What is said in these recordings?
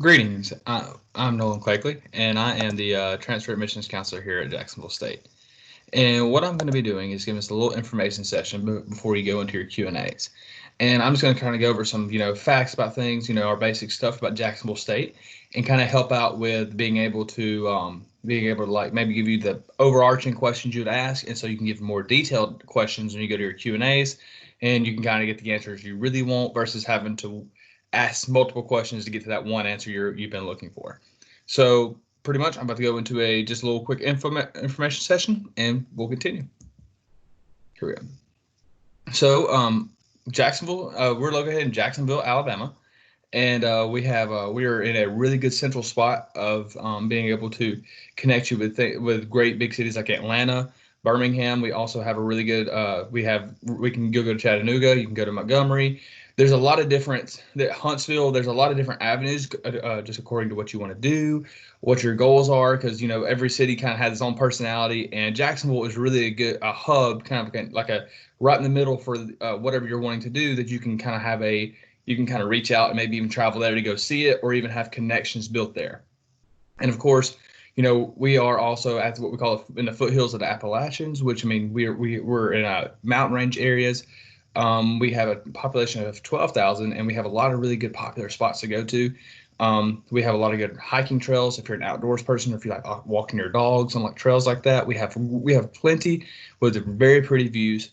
Greetings. I'm Nolan Clegley, and I am the Transfer Admissions Counselor here at Jacksonville State. And what I'm going to be doing is giving us a little information session before you go into your Q&As. And I'm just going to kind of go over some, facts about things, our basic stuff about Jacksonville State, and kind of help out with being able to like maybe give you the overarching questions you'd ask, and so you can give more detailed questions when you go to your Q&As, and you can kind of get the answers you really want versus having to ask multiple questions to get to that one answer you've been looking for. So pretty much, I'm about to go into just a little quick information session, and we'll continue. Here we go. So Jacksonville, we're located in Jacksonville, Alabama, and we are in a really good central spot of being able to connect you with great big cities like Atlanta, Birmingham. We also have a really good we can go to Chattanooga. You can go to Montgomery. There's a lot of different Huntsville. There's a lot of different avenues, just according to what you want to do, what your goals are, because every city kind of has its own personality, and Jacksonville is really a hub, kind of like a right in the middle for whatever you're wanting to do. That you can kind of reach out and maybe even travel there to go see it, or even have connections built there. And of course, we are also at what we call in the foothills of the Appalachians, which we're in mountain range areas. We have a population of 12,000, and we have a lot of really good popular spots to go to. We have a lot of good hiking trails if you're an outdoors person, or if you like walking your dogs on like trails like that. We have plenty with very pretty views.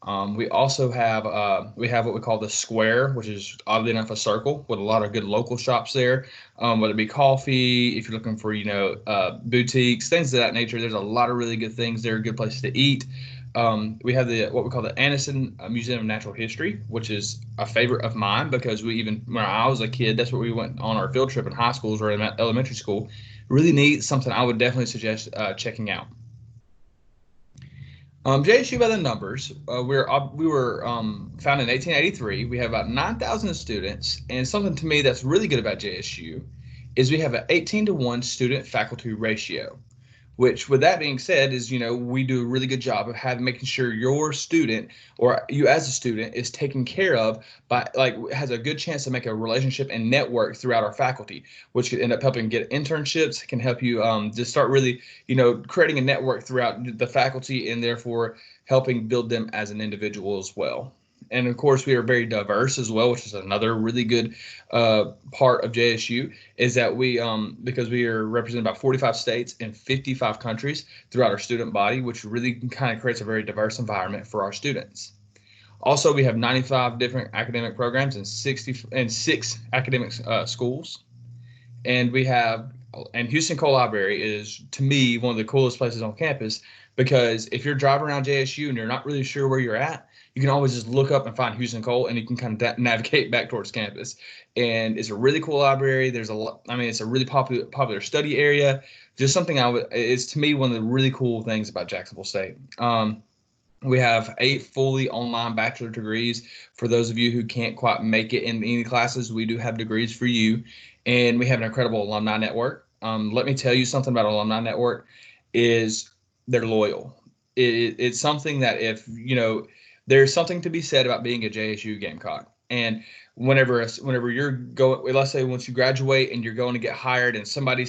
We also have what we call the square, which is oddly enough a circle with a lot of good local shops there, whether it be coffee, if you're looking for boutiques, things of that nature. There's a lot of really good things there, good places to eat. We have what we call the Anderson Museum of Natural History, which is a favorite of mine because when I was a kid, that's where we went on our field trip in high schools or in elementary school. Really neat, something I would definitely suggest checking out. JSU by the numbers, we were founded in 1883. We have about 9,000 students, and something to me that's really good about JSU is we have an 18-to-1 student-faculty ratio, which, with that being said, is we do a really good job of making sure your student, or you as a student, is taken care of by has a good chance to make a relationship and network throughout our faculty, which could end up helping get internships, can help you just start really creating a network throughout the faculty, and therefore helping build them as an individual as well. And of course, we are very diverse as well, which is another really good part of JSU, is that because we are represented by 45 states and 55 countries throughout our student body, which really kind of creates a very diverse environment for our students. Also, we have 95 different academic programs and 6 academic schools. And Houston Cole Library is, to me, one of the coolest places on campus, because if you're driving around JSU and you're not really sure where you're at, you can always just look up and find Houston Cole, and you can kind of navigate back towards campus. And it's a really cool library. It's a really popular study area. Just something it's to me one of the really cool things about Jacksonville State. We have 8 fully online bachelor degrees. For those of you who can't quite make it in any classes, we do have degrees for you. And we have an incredible alumni network. Let me tell you something about alumni network is they're loyal. It's something that there's something to be said about being a JSU Gamecock. And whenever you're going, let's say once you graduate and you're going to get hired, and somebody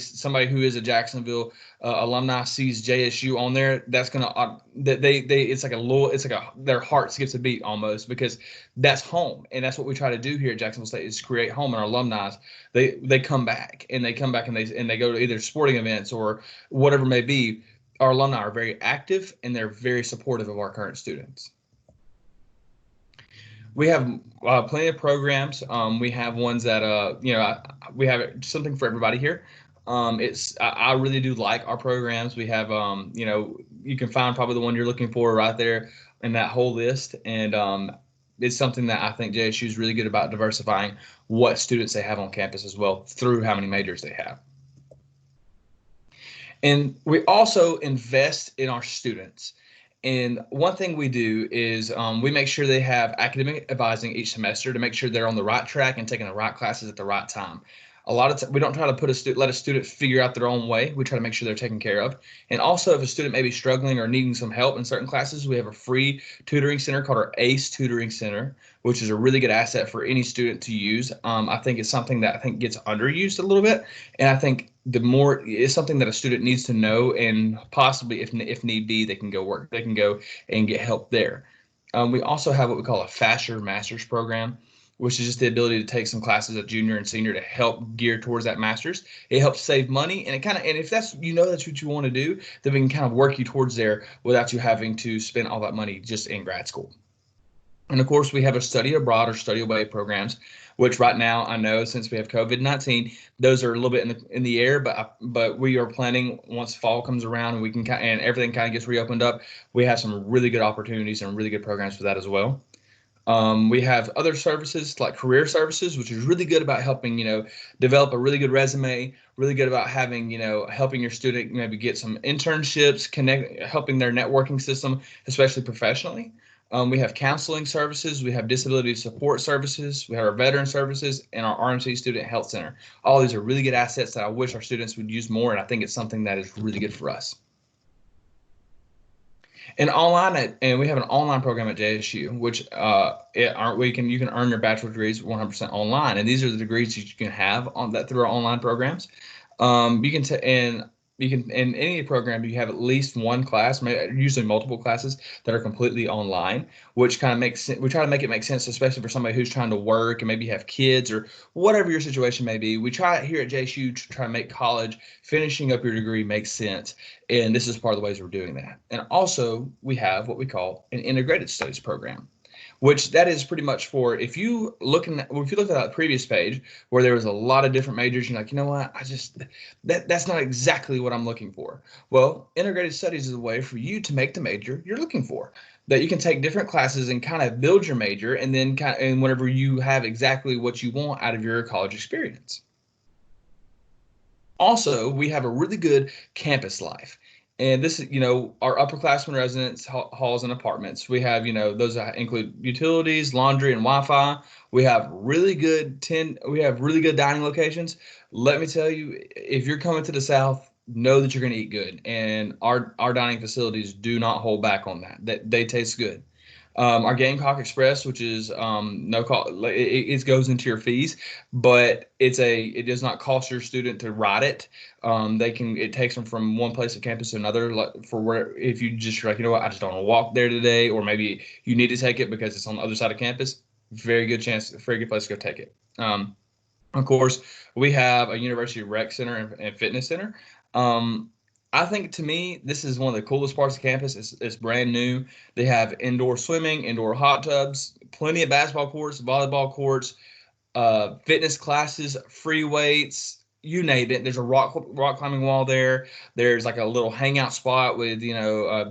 who is a Jacksonville alumni sees JSU on there, that's gonna their heart skips a beat almost, because that's home, and that's what we try to do here at Jacksonville State, is create home. And our alumni, they come back and they go to either sporting events or whatever it may be. Our alumni are very active, and they're very supportive of our current students. We have plenty of programs. We have ones that we have something for everybody here. I really do like our programs. We have you can find probably the one you're looking for right there in that whole list, and it's something that I think JSU is really good about, diversifying what students they have on campus as well through how many majors they have. And we also invest in our students. And one thing we do is we make sure they have academic advising each semester to make sure they're on the right track and taking the right classes at the right time. A lot of we don't try to let a student figure out their own way. We try to make sure they're taken care of. And also, if a student may be struggling or needing some help in certain classes, we have a free tutoring center called our ACE Tutoring Center, which is a really good asset for any student to use. I think it's something that I think gets underused a little bit, and I think the more it's something that a student needs to know, and possibly if need be, they can go and get help there. We also have what we call a faster master's program, which is just the ability to take some classes at junior and senior to help gear towards that master's. It helps save money, and if that's that's what you want to do, then we can kind of work you towards there without you having to spend all that money just in grad school. And of course, we have a study abroad or study away programs, which right now I know since we have COVID-19, those are a little bit in the air, but we are planning once fall comes around and we can and everything kind of gets reopened up, we have some really good opportunities and really good programs for that as well. We have other services like career services, which is really good about helping, develop a really good resume, really good about having, helping your student maybe get some internships, helping their networking system, especially professionally. We have counseling services, we have disability support services, we have our veteran services, and our RMC Student Health Center. All these are really good assets that I wish our students would use more, and I think it's something that is really good for us. And we have an online program at JSU, which you can earn your bachelor degrees 100% online, and these are the degrees that you can have on that through our online programs. You can in any program you have at least one class, usually multiple classes that are completely online, which kind of makes sense. We try to make it make sense, especially for somebody who's trying to work and maybe have kids or whatever your situation may be. We try here at JSU to try to make college, finishing up your degree, make sense, and this is part of the ways we're doing that. And also we have what we call an integrated studies program, which that is pretty much for if you look at that previous page where there was a lot of different majors, you're like, what, that's not exactly what I'm looking for. Well, integrated studies is a way for you to make the major you're looking for, that you can take different classes and kind of build your major, and then and whenever you have exactly what you want out of your college experience. Also, we have a really good campus life. And this is, our upperclassmen residence halls and apartments. We have, those that include utilities, laundry, and Wi-Fi. We have really good dining locations. Let me tell you, if you're coming to the South, know that you're going to eat good. And our dining facilities do not hold back on that. They taste good. Our Gamecock Express, which is no cost, it goes into your fees, but it does not cost your student to ride it. It takes them from one place of campus to another. If you just like, what, I just don't want to walk there today, or maybe you need to take it because it's on the other side of campus. Very good place to go take it. Of course, we have a University Rec Center and Fitness Center. I think, to me, this is one of the coolest parts of campus. It's brand new. They have indoor swimming, indoor hot tubs, plenty of basketball courts, volleyball courts, fitness classes, free weights, you name it. There's a rock climbing wall there. There's like a little hangout spot with,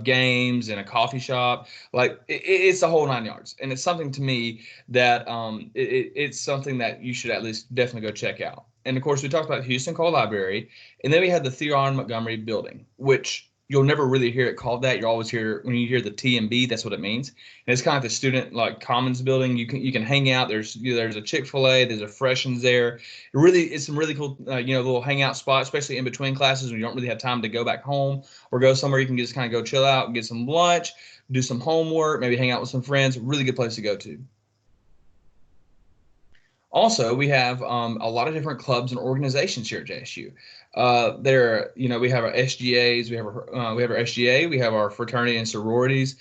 games and a coffee shop. Like it's the whole 9 yards. And it's something, to me, that it's something that you should at least definitely go check out. And of course, we talked about Houston Cole Library, and then we had the Theron Montgomery Building, which you'll never really hear it called that. You always hear, when you hear the T and B, that's what it means. And it's kind of like the student commons building. You can hang out. There's a Chick-fil-A. There's a Freshens there. It's some really cool little hangout spots, especially in between classes when you don't really have time to go back home or go somewhere. You can just kind of go chill out, get some lunch, do some homework, maybe hang out with some friends. Really good place to go to. Also, we have a lot of different clubs and organizations here at JSU. We have our SGAs, we have our SGA, we have our fraternity and sororities,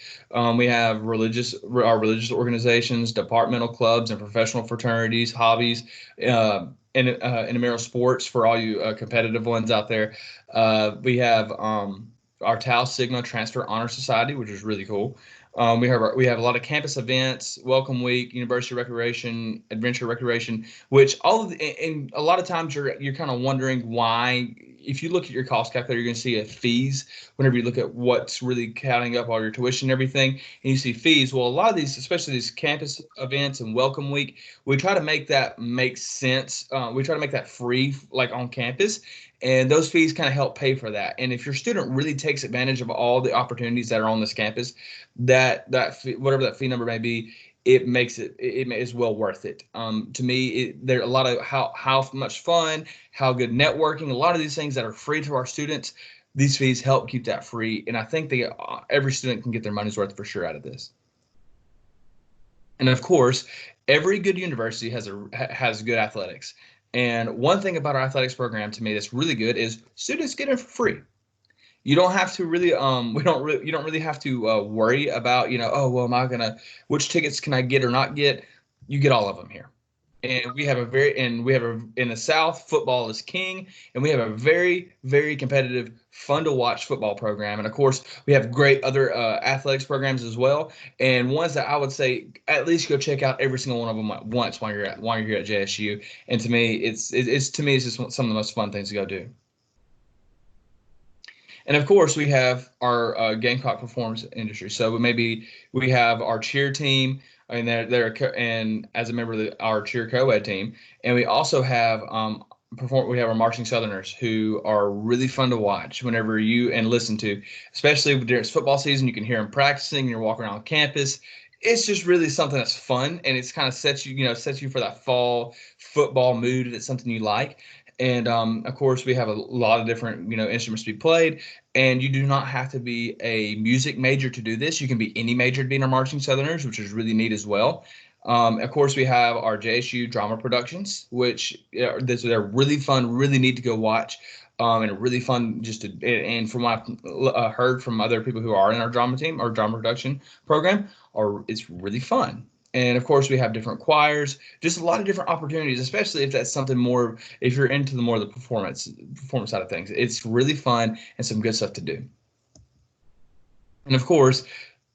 we have our religious organizations, departmental clubs and professional fraternities, hobbies, and intramural sports for all you competitive ones out there. We have our Tau Sigma Transfer Honor Society, which is really cool. We have a lot of campus events, Welcome Week, University Recreation, Adventure Recreation, which and a lot of times you're kind of wondering why. If you look at your cost calculator, you're going to see fees whenever you look at what's really counting up all your tuition and everything, and you see fees. Well, a lot of these, especially these campus events and Welcome Week, we try to make that make sense. We try to make that free, like on campus, And those fees kind of help pay for that. And if your student really takes advantage of all the opportunities that are on this campus, that fee, whatever that fee number may be, it makes it is well worth it. To me, there are a lot of how much fun, how good networking, a lot of these things that are free to our students. These fees help keep that free, and I think every student can get their money's worth for sure out of this. And of course, every good university has good athletics. And one thing about our athletics program to me that's really good is students get in for free. You don't have to really you don't really have to worry about, oh, well, am I gonna, which tickets can I get or not get? You get all of them here. And in the South, football is king, and we have a very, very competitive, fun to watch football program. And of course, we have great other athletics programs as well, and ones that I would say at least go check out every single one of them once while you're here at JSU. And to me, it's just some of the most fun things to go do. And of course, we have our Gamecock performance industry. So maybe we have our cheer team, and and as a member of our cheer co-ed team, and we also have we have our marching Southerners who are really fun to watch whenever and listen to, especially during football season. You can hear them practicing. You're walking around campus. It's just really something that's fun, and it's kind of sets you for that fall football mood. It's something you like. And of course, we have a lot of different instruments to be played, and you do not have to be a music major to do this. You can be any major to be in our marching Southerners, which is really neat as well. Of course, we have our JSU drama productions, which they're really fun, really neat to go watch, and really fun and from what I've heard from other people who are in our drama team or drama production program, it's really fun. And of course, we have different choirs, just a lot of different opportunities, especially if that's something more, if you're into the performance side of things. It's really fun and some good stuff to do. And of course,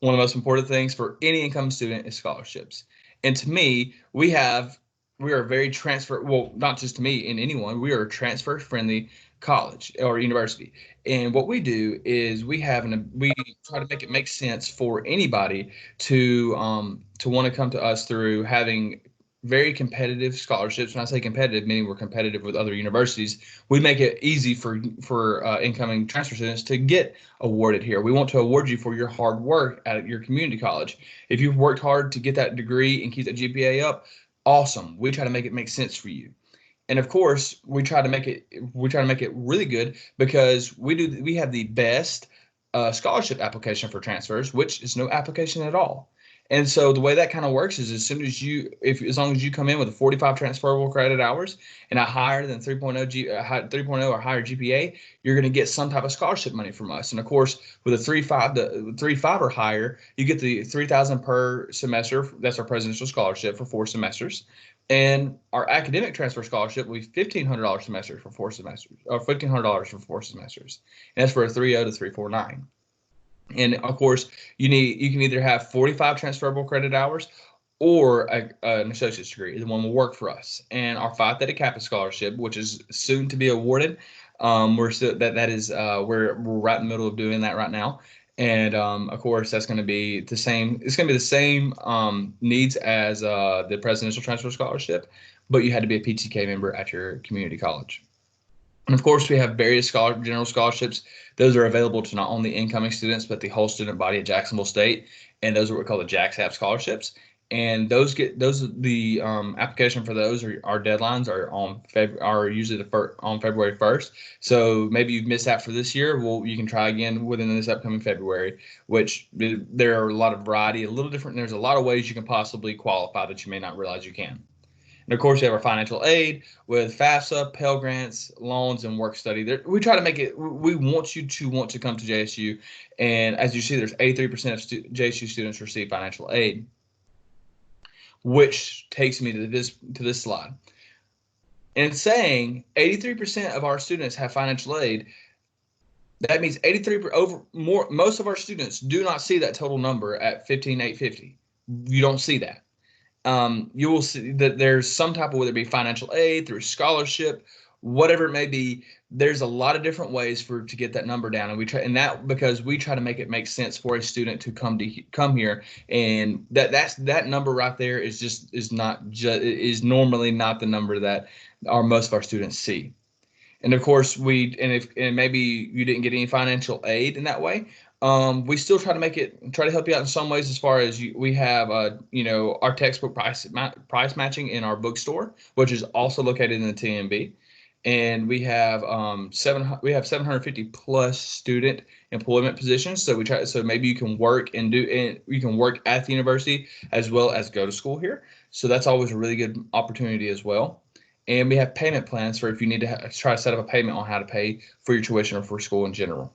one of the most important things for any incoming student is scholarships. And to me, we are very not just to me and anyone, we are a transfer friendly college or university. And what we do is we try to make it make sense for anybody to want to come to us through having very competitive scholarships. When I say competitive, meaning we're competitive with other universities, we make it easy for incoming transfer students to get awarded here. We want to award you for your hard work at your community college. If you've worked hard to get that degree and keep that GPA up, awesome. We try to make it make sense for you. And of course, we try to make it really good because we have the best scholarship application for transfers, which is no application at all. And so the way that kind of works is as long as you come in with a 45 transferable credit hours and a higher than 3.0 or higher GPA, you're going to get some type of scholarship money from us. And of course, with a 3.5 or higher, you get the $3,000 per semester. That's our presidential scholarship for 4 semesters. And our academic transfer scholarship will be $1,500 semester for 4 semesters, or $1,500 for 4 semesters. And that's for a 3.0 to 3.49. And of course, you can either have 45 transferable credit hours or an associate's degree. The one will work for us. And our Phi Theta Kappa scholarship, which is soon to be awarded, we're right in the middle of doing that right now. And of course, that's going to be the same. It's going to be the same needs as the presidential transfer scholarship, but you had to be a PTK member at your community college. And of course, we have various general scholarships. Those are available to not only incoming students, but the whole student body at Jacksonville State. And those are what we call the JaxApp scholarships. And the application for those our deadlines are usually on February 1st. So maybe you've missed out for this year. Well, you can try again within this upcoming February, which there are a lot of variety, a little different. There's a lot of ways you can possibly qualify that you may not realize you can. And of course, we have our financial aid with FAFSA, Pell Grants, loans, and work study. We try to make it, we want you to want to come to JSU. And as you see, there's 83% of JSU students receive financial aid, which takes me to this slide. And saying 83% of our students have financial aid, that means most of our students do not see that total number at 15,850. You don't see that. You will see that there's some type of, whether it be financial aid, through scholarship, whatever it may be, there's a lot of different ways to get that number down. And because we try to make it make sense for a student to come here. And that number right there is normally not the number that most of our students see. And of course, and maybe you didn't get any financial aid in that way. We still try to help you out in some ways as far as we have, our textbook price matching in our bookstore, which is also located in the TMB. And we have 750 plus student employment positions. So maybe you can work and you can work at the university as well as go to school here. So that's always a really good opportunity as well. And we have payment plans for if you need to try to set up a payment on how to pay for your tuition or for school in general.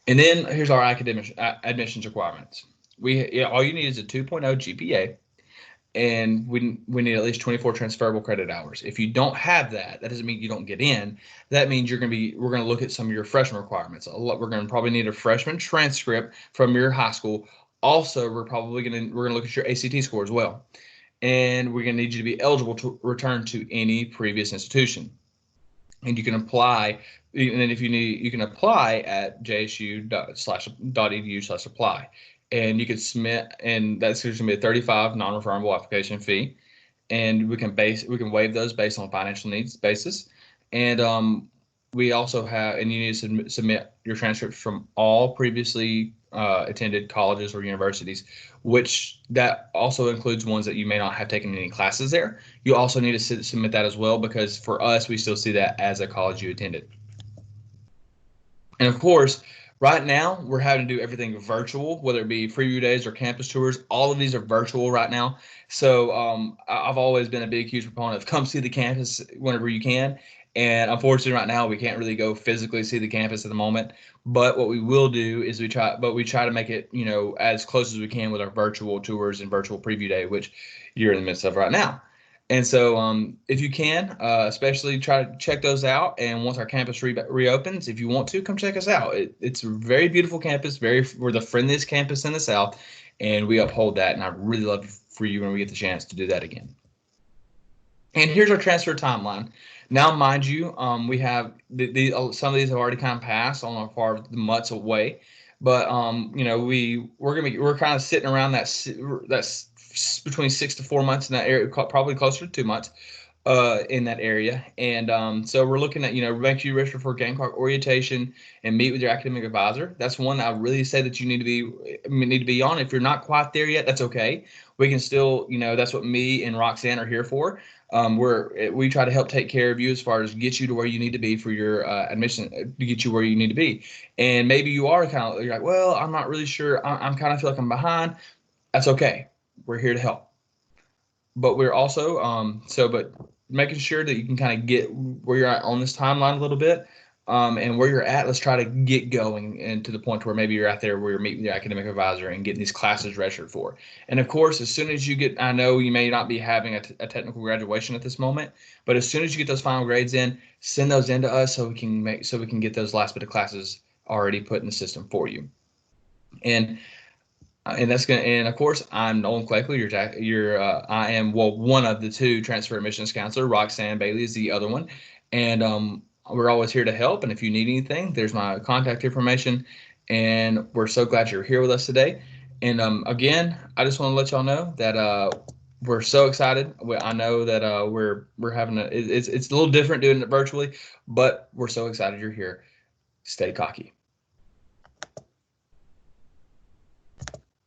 And then here's our academic admissions requirements. All you need is a 2.0 GPA, and we need at least 24 transferable credit hours. If you don't have that, that doesn't mean you don't get in. That means we're going to look at some of your freshman requirements. We're going to probably need a freshman transcript from your high school. Also, we're going to look at your ACT score as well. And we're going to need you to be eligible to return to any previous institution. And you can apply, and then if you need, you can apply at jsu.edu/apply. And you can submit, and that's going to be a $35 non-refundable application fee. And we can waive those based on financial needs basis. And we also have, and you need to submit your transcripts from all previously attended colleges or universities, which that also includes ones that you may not have taken any classes there. You also need to submit that as well, because for us, we still see that as a college you attended. And of course, right now, we're having to do everything virtual, whether it be preview days or campus tours. All of these are virtual right now. So I've always been a big, huge proponent of come see the campus whenever you can. And unfortunately, right now, we can't really go physically see the campus at the moment. But what we will do is we try to make it, as close as we can with our virtual tours and virtual preview day, which you're in the midst of right now. And so if you can, especially try to check those out. And once our campus reopens, if you want to, come check us out. It's a very beautiful campus. We're the friendliest campus in the South, and we uphold that. And I'd really love for you when we get the chance to do that again. And here's our transfer timeline. Now, mind you, we have some of these have already kind of passed on as far as the months away, but we're kind of sitting around that's between 6 to 4 months in that area, probably closer to 2 months in that area. And so we're looking at, make sure you register for Gamecock orientation and meet with your academic advisor. That's one that I really say that you need to be on. If you're not quite there yet, that's okay. We can still, that's what me and Roxanne are here for. We try to help take care of you as far as get you to where you need to be for your admission, to get you where you need to be. And maybe you're like, well, I'm not really sure. I'm kind of feel like I'm behind. That's okay. We're here to help. But we're also but making sure that you can kind of get where you're at on this timeline a little bit, and where you're at. Let's try to get going and to the point where maybe you're out there where you're meeting with your academic advisor and getting these classes registered for. And of course, as soon as you get, I know you may not be having a technical graduation at this moment, but as soon as you get those final grades in, send those in to us so we can get those last bit of classes already put in the system for you. And of course, I'm Nolan Cleckley. I am one of the two transfer admissions counselor. Roxanne Bailey is the other one, and we're always here to help. And if you need anything, there's my contact information. And we're so glad you're here with us today. And again, I just want to let y'all know that we're so excited. I know that we're having it's a little different doing it virtually, but we're so excited you're here. Stay cocky.